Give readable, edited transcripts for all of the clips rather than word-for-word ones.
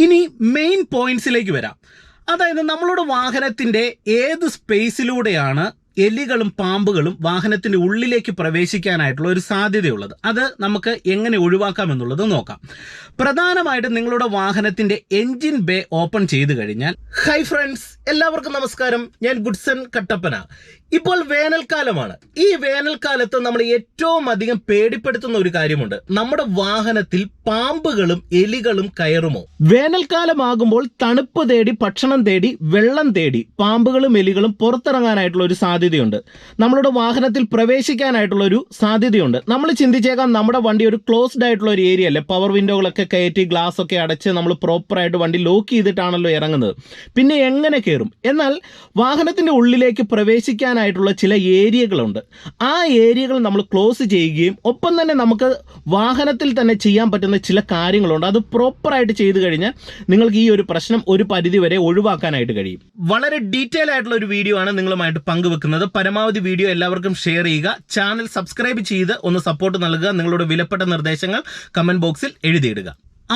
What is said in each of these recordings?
ഇനി മെയിൻ പോയിന്റ്സിലേക്ക് വരാം. അതായത് നമ്മളുടെ വാഹനത്തിന്റെ ഏത് സ്പേസിലൂടെയാണ് എലികളും പാമ്പുകളും വാഹനത്തിന്റെ ഉള്ളിലേക്ക് പ്രവേശിക്കാനായിട്ടുള്ള ഒരു സാധ്യതയുള്ളത്, അത് നമുക്ക് എങ്ങനെ ഒഴിവാക്കാം എന്നുള്ളത് നോക്കാം. പ്രധാനമായിട്ടും നിങ്ങളുടെ വാഹനത്തിന്റെ എൻജിൻ ബേ ഓപ്പൺ ചെയ്തു കഴിഞ്ഞാൽ, ഹൈ ഫ്രണ്ട്സ്, എല്ലാവർക്കും നമസ്കാരം. ഞാൻ ഗുഡ്സൺ കട്ടപ്പന. ഇപ്പോൾ വേനൽക്കാലമാണ്. ഈ വേനൽക്കാലത്ത് നമ്മൾ ഏറ്റവും അധികം പേടിപ്പെടുത്തുന്ന ഒരു കാര്യമുണ്ട്. നമ്മുടെ വാഹനത്തിൽ പാമ്പുകളും എലികളും കയറുമോ? വേനൽക്കാലമാകുമ്പോൾ തണുപ്പ് തേടി, ഭക്ഷണം തേടി, വെള്ളം തേടി പാമ്പുകളും എലികളും പുറത്തിറങ്ങാനായിട്ടുള്ള ഒരു സാധ്യതയുണ്ട്. നമ്മളുടെ വാഹനത്തിൽ പ്രവേശിക്കാനായിട്ടുള്ള ഒരു സാധ്യതയുണ്ട്. നമ്മൾ ചിന്തിച്ചേക്കാം, നമ്മുടെ വണ്ടി ഒരു ക്ലോസ്ഡ് ആയിട്ടുള്ള ഒരു ഏരിയ അല്ലേ, പവർ വിൻഡോകളൊക്കെ കയറ്റി ഗ്ലാസ് ഒക്കെ അടച്ച് നമ്മൾ പ്രോപ്പറായിട്ട് വണ്ടി ലോക്ക് ചെയ്തിട്ടാണല്ലോ ഇറങ്ങുന്നത്, പിന്നെ എങ്ങനെ കയറും? എന്നാൽ വാഹനത്തിന്റെ ഉള്ളിലേക്ക് പ്രവേശിക്കാനായിട്ടുള്ള ചില ഏരിയകളുണ്ട്. ആ ഏരിയകൾ നമ്മൾ ക്ലോസ് ചെയ്യുകയും ഒപ്പം തന്നെ നമുക്ക് വാഹനത്തിൽ തന്നെ ചെയ്യാൻ പറ്റുന്ന ചില കാര്യങ്ങളുണ്ട്. അത് പ്രോപ്പറായിട്ട് ചെയ്തു കഴിഞ്ഞാൽ നിങ്ങൾക്ക് ഈ ഒരു പ്രശ്നം ഒരു പരിധി വരെ ഒഴിവാക്കാനായിട്ട് കഴിയും. വളരെ ഡീറ്റെയിൽ ആയിട്ടുള്ള ഒരു വീഡിയോ ആണ് നിങ്ങളുമായിട്ട് പങ്കുവെക്കുന്നത്. പരമാവധി വീഡിയോ എല്ലാവർക്കും ഷെയർ ചെയ്യുക, ചാനൽ സബ്സ്ക്രൈബ് ചെയ്ത് ഒന്ന് സപ്പോർട്ട് നൽകുക. നിങ്ങളുടെ വിലപ്പെട്ട നിർദ്ദേശങ്ങൾ കമന്റ് ബോക്സിൽ എഴുതിയിടുക.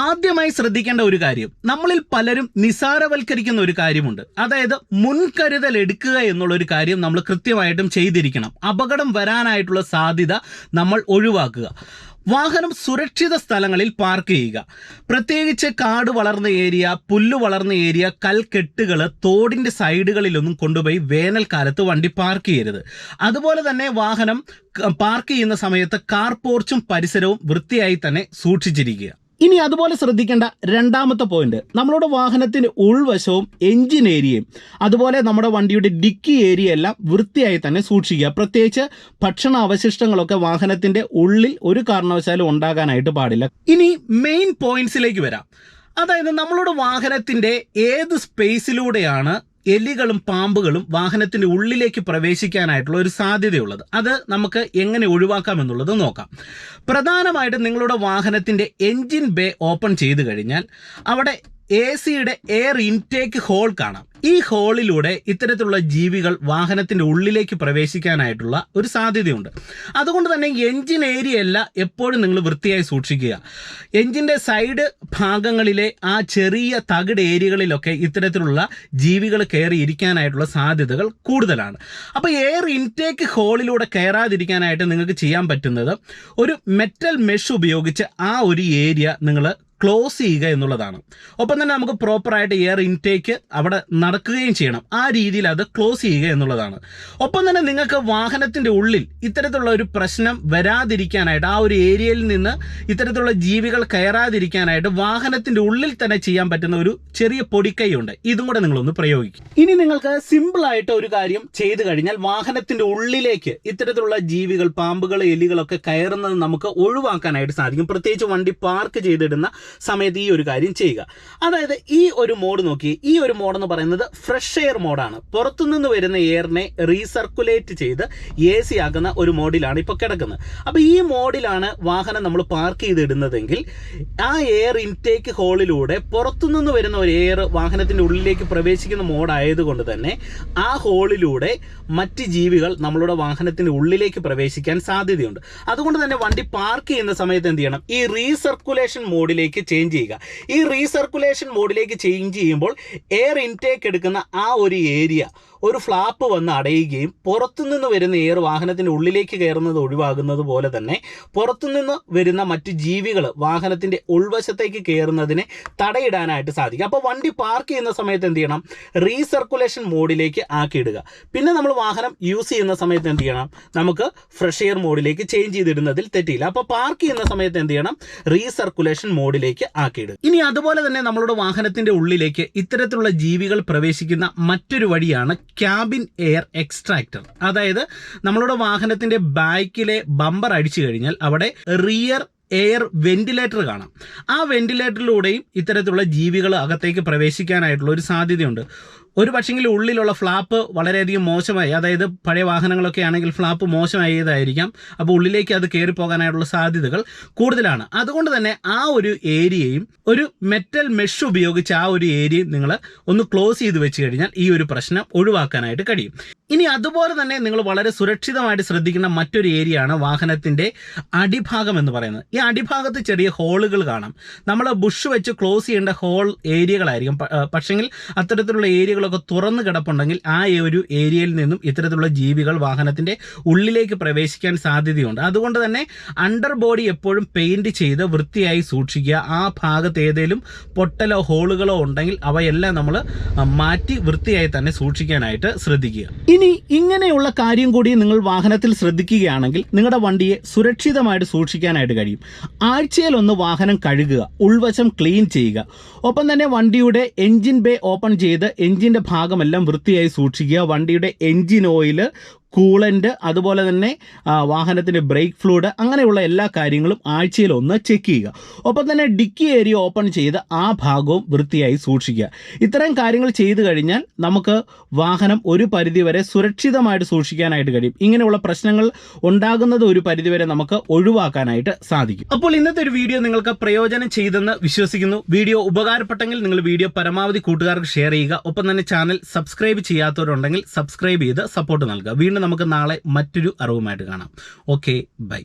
ആദ്യമായി ശ്രദ്ധിക്കേണ്ട ഒരു കാര്യം, നമ്മളിൽ പലരും നിസാരവൽക്കരിക്കുന്ന ഒരു കാര്യമുണ്ട്. അതായത് മുൻകരുതൽ എടുക്കുക എന്നുള്ള ഒരു കാര്യം നമ്മൾ കൃത്യമായിട്ടും ചെയ്തിരിക്കണം. അപകടം വരാനായിട്ടുള്ള സാധ്യത നമ്മൾ ഒഴിവാക്കുക. വാഹനം സുരക്ഷിത സ്ഥലങ്ങളിൽ പാർക്ക് ചെയ്യുക. പ്രത്യേകിച്ച് കാട് വളർന്ന ഏരിയ, പുല്ല് വളർന്ന ഏരിയ, കൽക്കെട്ടുകൾ, തോടിന്റെ സൈഡുകളിലൊന്നും കൊണ്ടുപോയി വേനൽക്കാലത്ത് വണ്ടി പാർക്ക് ചെയ്യരുത്. അതുപോലെ തന്നെ വാഹനം പാർക്ക് ചെയ്യുന്ന സമയത്ത് കാർ പോർച്ചും പരിസരവും വൃത്തിയായി തന്നെ സൂക്ഷിച്ചിരിക്കുക. ഇനി അതുപോലെ ശ്രദ്ധിക്കേണ്ട രണ്ടാമത്തെ പോയിന്റ്, നമ്മളുടെ വാഹനത്തിന്റെ ഉൾവശവും എഞ്ചിൻ ഏരിയയും അതുപോലെ നമ്മുടെ വണ്ടിയുടെ ഡിക്കി ഏരിയ എല്ലാം വൃത്തിയായി തന്നെ സൂക്ഷിക്കുക. പ്രത്യേകിച്ച് ഭക്ഷണ അവശിഷ്ടങ്ങളൊക്കെ വാഹനത്തിന്റെ ഉള്ളിൽ ഒരു കാരണവശാലും ഉണ്ടാകാനായിട്ട് പാടില്ല. ഇനി മെയിൻ പോയിന്റ്സിലേക്ക് വരാം. അതായത് നമ്മളുടെ വാഹനത്തിന്റെ ഏത് സ്പേസിലൂടെയാണ് എലികളും പാമ്പുകളും വാഹനത്തിന്റെ ഉള്ളിലേക്ക് പ്രവേശിക്കാനായിട്ടുള്ള ഒരു സാധ്യതയുള്ളത്, അത് നമുക്ക് എങ്ങനെ ഒഴിവാക്കാം എന്നുള്ളത് നോക്കാം. പ്രധാനമായിട്ടും നിങ്ങളുടെ വാഹനത്തിന്റെ എൻജിൻ ബേ ഓപ്പൺ ചെയ്തു കഴിഞ്ഞാൽ അവിടെ AC-യുടെ എയർ ഇൻടേക്ക് ഹോൾ കാണാം. ഈ ഹോളിലൂടെ ഇത്തരത്തിലുള്ള ജീവികൾ വാഹനത്തിന്റെ ഉള്ളിലേക്ക് പ്രവേശിക്കാനായിട്ടുള്ള ഒരു സാധ്യതയുണ്ട്. അതുകൊണ്ട് തന്നെ എൻജിൻ ഏരിയ എല്ലാം എപ്പോഴും നിങ്ങൾ വൃത്തിയായി സൂക്ഷിക്കുക. എൻജിന്റെ സൈഡ് ഭാഗങ്ങളിലെ ആ ചെറിയ തകിട് ഏരിയകളിലൊക്കെ ഇത്തരത്തിലുള്ള ജീവികൾ കയറി ഇരിക്കാനായിട്ടുള്ള സാധ്യതകൾ കൂടുതലാണ്. അപ്പോൾ എയർ ഇൻടേക്ക് ഹോളിലൂടെ കയറാതിരിക്കാനായിട്ട് നിങ്ങൾക്ക് ചെയ്യാൻ പറ്റുന്നത് ഒരു മെറ്റൽ മെഷ് ഉപയോഗിച്ച് ആ ഒരു ഏരിയ നിങ്ങൾ ക്ലോസ് ചെയ്യുക എന്നുള്ളതാണ്. ഒപ്പം തന്നെ നമുക്ക് പ്രോപ്പറായിട്ട് എയർ ഇൻടേക്ക് അവിടെ നടക്കുകയും ചെയ്യണം. ആ രീതിയിൽ അത് ക്ലോസ് ചെയ്യുക എന്നുള്ളതാണ്. ഒപ്പം തന്നെ നിങ്ങൾക്ക് വാഹനത്തിന്റെ ഉള്ളിൽ ഇത്തരത്തിലുള്ള ഒരു പ്രശ്നം വരാതിരിക്കാനായിട്ട്, ആ ഒരു ഏരിയയിൽ നിന്ന് ഇത്തരത്തിലുള്ള ജീവികൾ കയറാതിരിക്കാനായിട്ട് വാഹനത്തിന്റെ ഉള്ളിൽ തന്നെ ചെയ്യാൻ പറ്റുന്ന ഒരു ചെറിയ പൊടിക്കൈയുണ്ട്. ഇതും കൂടെ നിങ്ങളൊന്ന് പ്രയോഗിക്കും. ഇനി നിങ്ങൾക്ക് സിമ്പിൾ ആയിട്ട് ഒരു കാര്യം ചെയ്തു കഴിഞ്ഞാൽ വാഹനത്തിന്റെ ഉള്ളിലേക്ക് ഇത്തരത്തിലുള്ള ജീവികൾ, പാമ്പുകൾ, എലികളൊക്കെ കയറുന്നത് നമുക്ക് ഒഴിവാക്കാനായിട്ട് സാധിക്കും. പ്രത്യേകിച്ച് വണ്ടി പാർക്ക് ചെയ്തിടുന്ന സമയത്ത് ഈ ഒരു കാര്യം ചെയ്യുക. അതായത് ഈ ഒരു മോഡ് നോക്കി, ഈ ഒരു മോഡ് എന്ന് പറയുന്നത് ഫ്രഷ് എയർ മോഡാണ്. പുറത്തുനിന്ന് വരുന്ന എയറിനെ റീസർക്കുലേറ്റ് ചെയ്ത് AC ആക്കുന്ന ഒരു മോഡിലാണ് ഇപ്പോൾ കിടക്കുന്നത്. അപ്പോൾ ഈ മോഡിലാണ് വാഹനം നമ്മൾ പാർക്ക് ചെയ്തിടുന്നതെങ്കിൽ ആ എയർ ഇൻടേക്ക് ഹോളിലൂടെ പുറത്തുനിന്ന് വരുന്ന ഒരു എയർ വാഹനത്തിന്റെ ഉള്ളിലേക്ക് പ്രവേശിക്കുന്ന മോഡായതുകൊണ്ട് തന്നെ ആ ഹോളിലൂടെ മറ്റ് ജീവികൾ നമ്മളുടെ വാഹനത്തിന്റെ ഉള്ളിലേക്ക് പ്രവേശിക്കാൻ സാധ്യതയുണ്ട്. അതുകൊണ്ട് തന്നെ വണ്ടി പാർക്ക് ചെയ്യുന്ന സമയത്ത് എന്ത് ചെയ്യണം, ഈ റീസർക്കുലേഷൻ മോഡിലേക്ക് ചേഞ്ച് ചെയ്യുക. ഈ റീസർക്കുലേഷൻ മോഡിലേക്ക് ചേഞ്ച് ചെയ്യുമ്പോൾ എയർ ഇൻടേക്ക് എടുക്കുന്ന ആ ഒരു ഏരിയ ഒരു ഫ്ലാപ്പ് വന്ന് അടയുകയും പുറത്തുനിന്ന് വരുന്ന എയർ വാഹനത്തിൻ്റെ ഉള്ളിലേക്ക് കയറുന്നത് ഒഴിവാകുന്നത് പോലെ തന്നെ പുറത്തുനിന്ന് വരുന്ന മറ്റ് ജീവികൾ വാഹനത്തിൻ്റെ ഉൾവശത്തേക്ക് കയറുന്നതിനെ തടയിടാനായിട്ട് സാധിക്കും. അപ്പോൾ വണ്ടി പാർക്ക് ചെയ്യുന്ന സമയത്ത് എന്ത് ചെയ്യണം, റീസർക്കുലേഷൻ മോഡിലേക്ക് ആക്കിയിടുക. പിന്നെ നമ്മൾ വാഹനം യൂസ് ചെയ്യുന്ന സമയത്ത് എന്ത് ചെയ്യണം, നമുക്ക് ഫ്രഷ് എയർ മോഡിലേക്ക് ചേഞ്ച് ചെയ്തിടുന്നതിൽ തെറ്റില്ല. അപ്പോൾ പാർക്ക് ചെയ്യുന്ന സമയത്ത് എന്ത് ചെയ്യണം, റീസർക്കുലേഷൻ മോഡിലേക്ക് ആക്കിയിടുക. ഇനി അതുപോലെ തന്നെ നമ്മളുടെ വാഹനത്തിൻ്റെ ഉള്ളിലേക്ക് ഇത്തരത്തിലുള്ള ജീവികൾ പ്രവേശിക്കുന്ന മറ്റൊരു വഴിയാണ് ക്യാബിൻ എയർ എക്സ്ട്രാക്ടർ. അതായത് നമ്മളുടെ വാഹനത്തിന്റെ ബാക്കിലെ ബമ്പർ അടിച്ചു കഴിഞ്ഞാൽ അവിടെ റിയർ എയർ വെന്റിലേറ്റർ കാണാം. ആ വെന്റിലേറ്ററിലൂടെയും ഇത്തരത്തിലുള്ള ജീവികൾ അകത്തേക്ക് പ്രവേശിക്കാനായിട്ടുള്ള ഒരു സാധ്യതയുണ്ട്. ഒരു പക്ഷെങ്കിൽ ഉള്ളിലുള്ള ഫ്ലാപ്പ് വളരെയധികം മോശമായി, അതായത് പഴയ വാഹനങ്ങളൊക്കെ ആണെങ്കിൽ ഫ്ലാപ്പ് മോശമായതായിരിക്കാം. അപ്പോൾ ഉള്ളിലേക്ക് അത് കയറി പോകാനായിട്ടുള്ള സാധ്യതകൾ കൂടുതലാണ്. അതുകൊണ്ട് തന്നെ ആ ഒരു ഏരിയയും ഒരു മെറ്റൽ മെഷ് ഉപയോഗിച്ച് ആ ഒരു ഏരിയയും നിങ്ങൾ ഒന്ന് ക്ലോസ് ചെയ്ത് വെച്ച് കഴിഞ്ഞാൽ ഈ ഒരു പ്രശ്നം ഒഴിവാക്കാനായിട്ട് കഴിയും. ഇനി അതുപോലെ തന്നെ നിങ്ങൾ വളരെ സുരക്ഷിതമായിട്ട് ശ്രദ്ധിക്കുന്ന മറ്റൊരു ഏരിയ ആണ് വാഹനത്തിൻ്റെ അടിഭാഗം എന്ന് പറയുന്നത്. ഈ അടിഭാഗത്ത് ചെറിയ ഹോളുകൾ കാണാം. നമ്മൾ ബുഷ് വെച്ച് ക്ലോസ് ചെയ്യേണ്ട ഹോൾ ഏരിയകളായിരിക്കും. പക്ഷെങ്കിൽ അത്തരത്തിലുള്ള ഏരിയകളൊക്കെ തുറന്നു കിടപ്പുണ്ടെങ്കിൽ ആ ഒരു ഏരിയയിൽ നിന്നും ഇത്തരത്തിലുള്ള ജീവികൾ വാഹനത്തിൻ്റെ ഉള്ളിലേക്ക് പ്രവേശിക്കാൻ സാധ്യതയുണ്ട്. അതുകൊണ്ട് തന്നെ അണ്ടർ ബോഡി എപ്പോഴും പെയിൻറ് ചെയ്ത് വൃത്തിയായി സൂക്ഷിക്കുക. ആ ഭാഗത്ത് ഏതെങ്കിലും പൊട്ടലോ ഹോളുകളോ ഉണ്ടെങ്കിൽ അവയെല്ലാം നമ്മൾ മാറ്റി വൃത്തിയായി തന്നെ സൂക്ഷിക്കാനായിട്ട് ശ്രദ്ധിക്കുക. ഇനി ഇങ്ങനെയുള്ള കാര്യം കൂടി നിങ്ങൾ വാഹനത്തിൽ ശ്രദ്ധിക്കുകയാണെങ്കിൽ നിങ്ങളുടെ വണ്ടിയെ സുരക്ഷിതമായിട്ട് സൂക്ഷിക്കാനായിട്ട് കഴിയും. ആഴ്ചയിലൊന്ന് വാഹനം കഴുകുക, ഉൾവശം ക്ലീൻ ചെയ്യുക. ഒപ്പം തന്നെ വണ്ടിയുടെ എൻജിൻ ബേ ഓപ്പൺ ചെയ്ത് എൻജിൻ്റെ ഭാഗമെല്ലാം വൃത്തിയായി സൂക്ഷിക്കുക. വണ്ടിയുടെ എൻജിൻ ഓയിൽ, കൂളൻ്റ്, അതുപോലെ തന്നെ വാഹനത്തിൻ്റെ ബ്രേക്ക് ഫ്ലൂയിഡ്, അങ്ങനെയുള്ള എല്ലാ കാര്യങ്ങളും ആഴ്ചയിലൊന്ന് ചെക്ക് ചെയ്യുക. ഒപ്പം തന്നെ ഡിക്കി ഏരിയ ഓപ്പൺ ചെയ്ത് ആ ഭാഗവും വൃത്തിയായി സൂക്ഷിക്കുക. ഇത്തരം കാര്യങ്ങൾ ചെയ്തു കഴിഞ്ഞാൽ നമുക്ക് വാഹനം ഒരു പരിധിവരെ സുരക്ഷിതമായിട്ട് സൂക്ഷിക്കാനായിട്ട് കഴിയും. ഇങ്ങനെയുള്ള പ്രശ്നങ്ങൾ ഉണ്ടാകുന്നത് ഒരു പരിധിവരെ നമുക്ക് ഒഴിവാക്കാനായിട്ട് സാധിക്കും. അപ്പോൾ ഇന്നത്തെ ഒരു വീഡിയോ നിങ്ങൾക്ക് പ്രയോജനം ചെയ്തെന്ന് വിശ്വസിക്കുന്നു. വീഡിയോ ഉപകാരപ്പെട്ടെങ്കിൽ നിങ്ങൾ വീഡിയോ പരമാവധി കൂട്ടുകാർക്ക് ഷെയർ ചെയ്യുക. ഒപ്പം തന്നെ ചാനൽ സബ്സ്ക്രൈബ് ചെയ്യാത്തവരുണ്ടെങ്കിൽ സബ്സ്ക്രൈബ് ചെയ്ത് സപ്പോർട്ട് നൽകുക. വീണ്ടും നമുക്ക് നാളെ മറ്റൊരു അറിവുമായിട്ട് കാണാം. Okay, by.